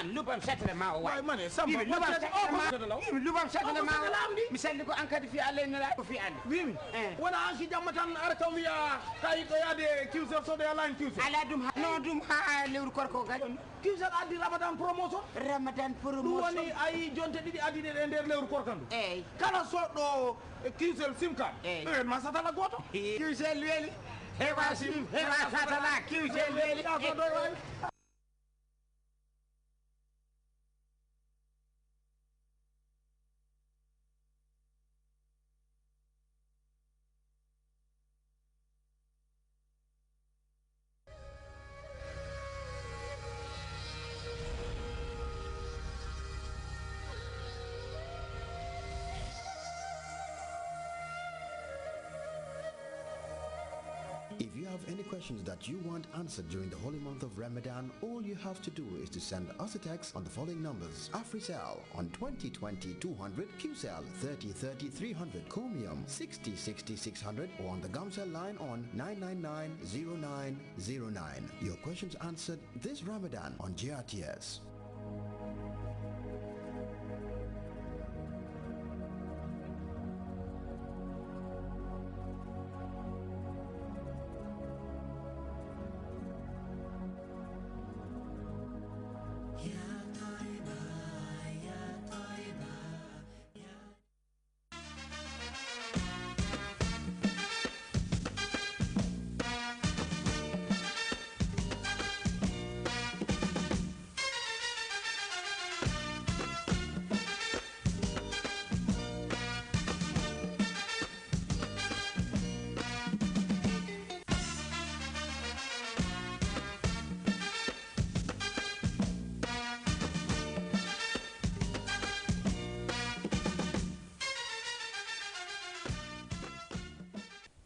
lubam settle ma Why money? Some lubam settle ma mi sendi ko ankadi fi alle na ko fi ande Wimi. Wana anki jamatan arka mi ya kay ko yade kiwsel so de line kiwsel. ala dum no dum ha lewru korko gadon Kiwsel addi Ramadan promotion. Ramadan Dum promotion woni ay jonte didi addi de nder lewru korkandu. eyi Kala soddo kiwsel sim card. Ma satala goto. kiwsel weli hewa sim hewa satala kiwsel weli ko do way. If you have any questions that you want answered during the holy month of Ramadan, all you have to do is to send us a text on the following numbers: AfriCell on 2020 200, QCell 3030 300, Chromium 60 60 600, or on the Gamcell line on 999 0909. Your questions answered this Ramadan on GRTS.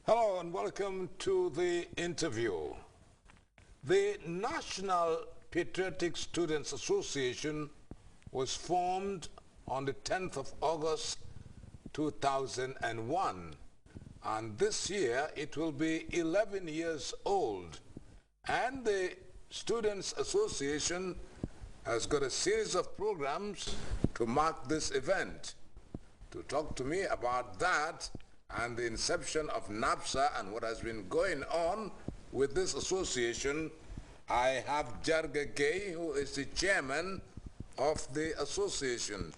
Hello and welcome to the interview. The National Patriotic Students Association was formed on the 10th of August 2001, and this year it will be 11 years old. And the Students Association has got a series of programs to mark this event. To talk to me about that and the inception of NAPSA and what has been going on with this association, I have Jarga Gay, who is the chairman of the association.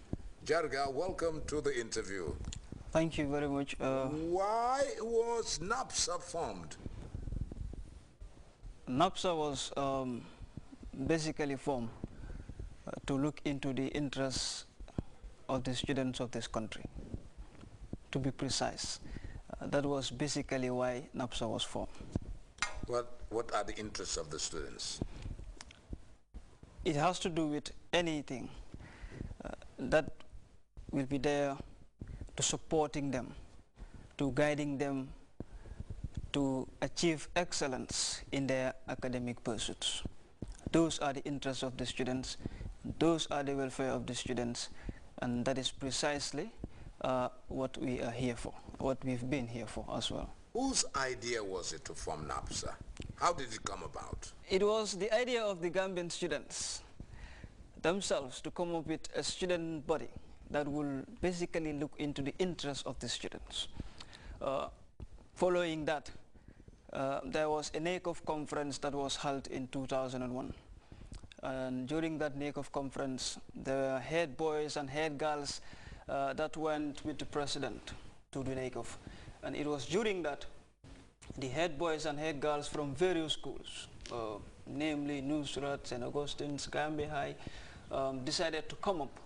Jarga, welcome to the interview. Thank you very much. Why was NAPSA formed? NAPSA was basically formed to look into the interests of the students of this country. To be precise, that was basically why NAPSA was formed. What are the interests of the students? It has to do with anything that will be there to supporting them, to guiding them to achieve excellence in their academic pursuits. Those are the interests of the students, those are the welfare of the students, and that is precisely what we are here for, what we've been here for as well. Whose idea was it to form NAPSA? How did it come about? It was the idea of the Gambian students themselves to come up with a student body that will basically look into the interests of the students. Following that, there was a NACOF conference that was held in 2001. And during that NACOF conference, the head boys and head girls that went with the president to the NACOF. And it was during that the head boys and head girls from various schools, namely Nusrat, St. Augustine's, Gambia High, decided to come up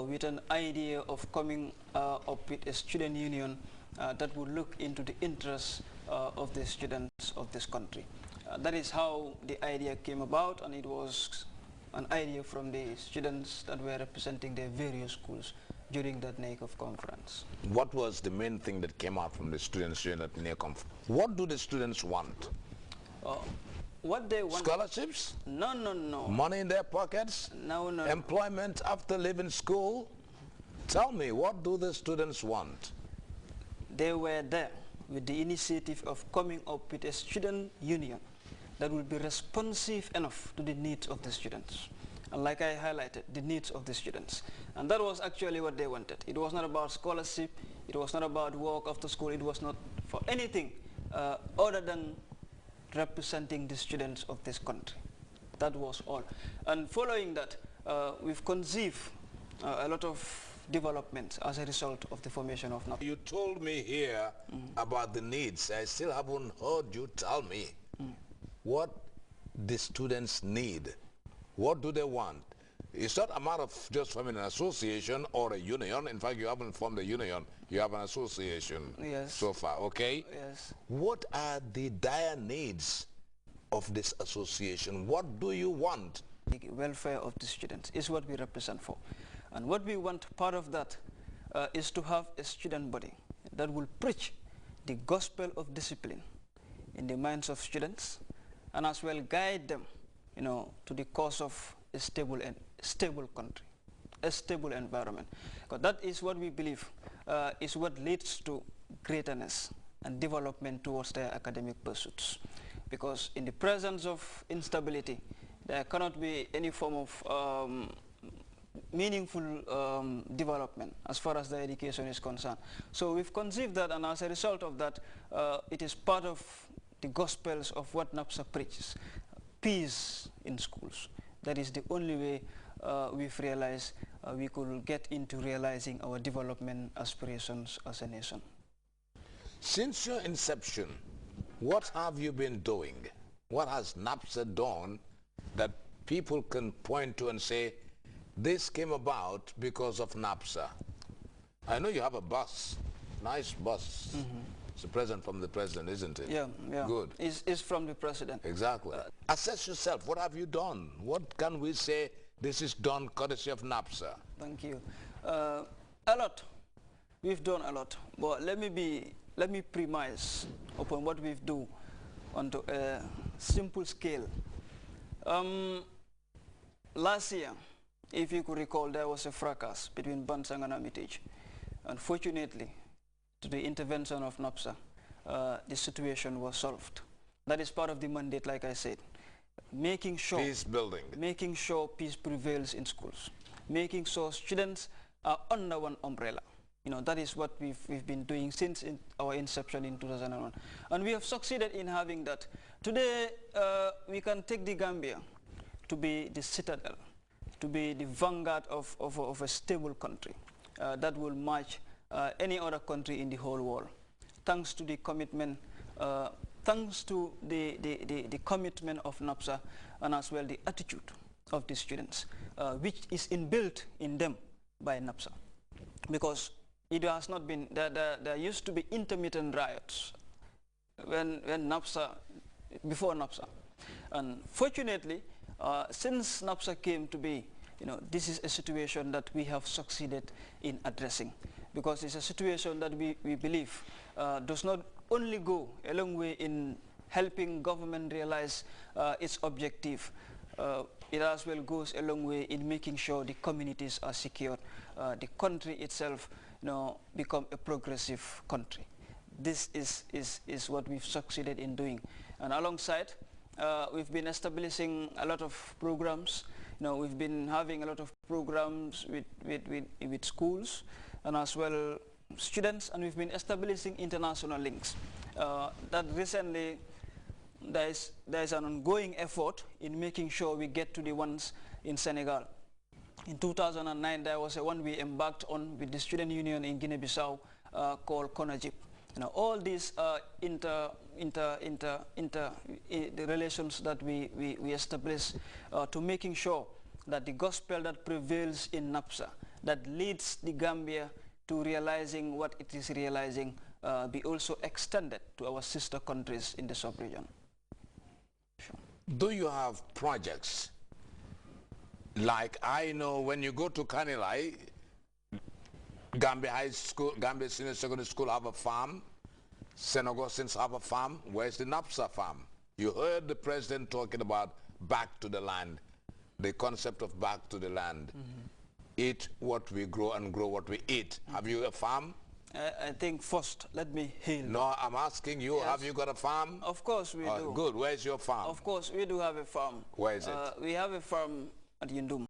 with an idea of coming up with a student union that would look into the interests of the students of this country. That is how the idea came about, and it was an idea from the students that were representing their various schools during that NACOF conference. What was the main thing that came out from the students during that NACOF? What do the students want? What they want? Scholarships? No, no, no. Money in their pockets? No, no. Employment after leaving school? Tell me, what do the students want? They were there with the initiative of coming up with a student union that will be responsive enough to the needs of the students. And like I highlighted, the needs of the students. And that was actually what they wanted. It was not about scholarship, it was not about work after school, it was not for anything other than representing the students of this country. That was all. And following that, we've conceived a lot of development as a result of the formation of NAP. You told me here about the needs. I still haven't heard you tell me what the students need. What do they want? It's not a matter of just forming an association or a union. In fact, you haven't formed a union. You have an association so far, okay? Yes. What are the dire needs of this association? What do you want? The welfare of the students is what we represent for. And what we want, part of that, is to have a student body that will preach the gospel of discipline in the minds of students and as well guide them, to the cause of a stable country, a stable environment. Because that is what we believe is what leads to greatness and development towards their academic pursuits. Because in the presence of instability, there cannot be any form of meaningful development as far as their education is concerned. So we've conceived that, and as a result of that, it is part of the gospels of what NAPSA preaches. Peace in schools. That is the only way we've realized we could get into realizing our development aspirations as a nation. Since your inception, what have you been doing? What has NAPSA done that people can point to and say, this came about because of NAPSA? I know you have a bus, nice bus. It's a present from the president, isn't it? Yeah, yeah. Good. It's from the president. Exactly. Assess yourself. What have you done? What can we say this is done courtesy of NAPSA? Thank you. A lot. We've done a lot. But let me premise upon what we've done onto a simple scale. Last year, if you could recall, there was a fracas between Bansang and Armitage. Unfortunately, to the intervention of NAPSA, the situation was solved. That is part of the mandate, like I said. Making sure peace building. Making sure peace prevails in schools. Making sure students are under one umbrella. That is what we've been doing since our inception in 2001. And we have succeeded in having that. Today, we can take the Gambia to be the citadel, to be the vanguard of a stable country that will match any other country in the whole world. Thanks to the commitment, thanks to the commitment of NAPSA and as well the attitude of the students, which is inbuilt in them by NAPSA. Because it has not been, there used to be intermittent riots when NAPSA, before NAPSA. And fortunately, since NAPSA came to be, this is a situation that we have succeeded in addressing. Because it's a situation that we believe does not only go a long way in helping government realize its objective, it as well goes a long way in making sure the communities are secured, the country itself become a progressive country. This is what we've succeeded in doing. And alongside, we've been establishing a lot of programs. We've been having a lot of programs with schools and as well students, and we've been establishing international links. That recently there is an ongoing effort in making sure we get to the ones in Senegal. In 2009, there was one we embarked on with the student union in Guinea-Bissau called CONAGIP. All these the relations that we establish to making sure that the gospel that prevails in NAPSA, that leads the Gambia to realizing what it is realizing, be also extended to our sister countries in the sub-region. Sure. Do you have projects? Like I know when you go to Kanilai, Gambia High School, Gambia Senior Secondary School have a farm. St. Augustine's have a farm. Where's the NAPSA farm? You heard the president talking about back to the land, the concept of back to the land. Eat what we grow and grow what we eat. Have you a farm? I think first, let me hail. No, I'm asking you, yes. Have you got a farm? Of course we do. Good, where's your farm? Of course, we do have a farm. Where is it? We have a farm at Yundum.